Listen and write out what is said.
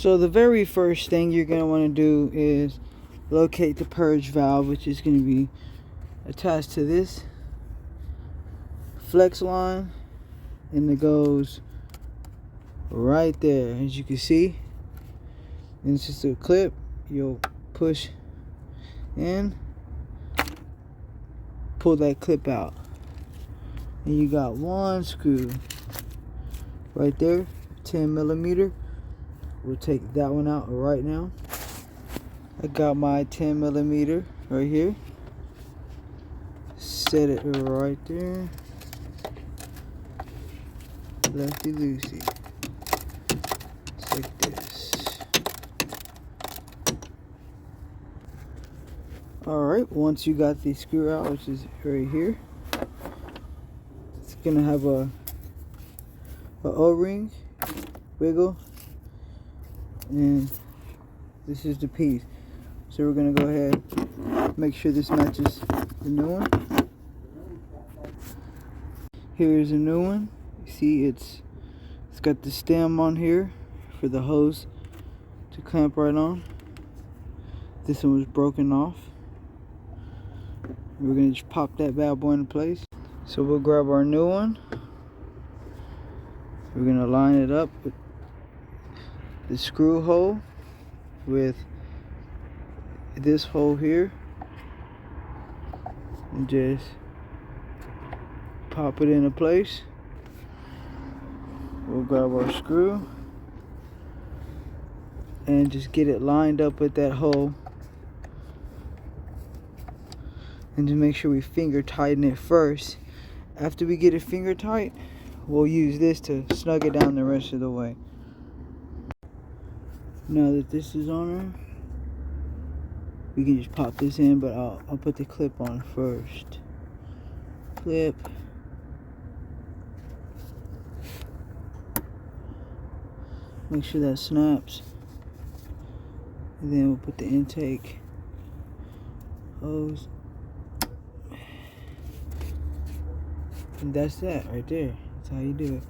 So the very first thing you're going to want to do is locate the purge valve, which is going to be attached to this flex line, and it goes right there, as you can see. And it's just a clip. You'll push in, pull that clip out, and you got one screw right there, 10mm. We'll take that one out right now. I got my 10mm right here. Set it right there. Lefty loosey. Just like this. Alright, once you got the screw out, which is right here, it's gonna have a O-ring, wiggle, and this is the piece. So we're gonna go ahead, make sure this matches the new one. Here's a new one. You see it's got the stem on here for the hose to clamp right on. This one was broken off. We're gonna just pop that bad boy into place. So we'll grab our new one. We're gonna line it up with the screw hole with this hole here, and just pop it into place. We'll grab our screw and just get it lined up with that hole, and to make sure we finger tighten it first. After we get it finger tight, we'll use this to snug it down the rest of the way. Now that this is on there, we can just pop this in, but I'll put the clip on first. Clip. Make sure that snaps. And then we'll put the intake hose. And that's that right there. That's how you do it.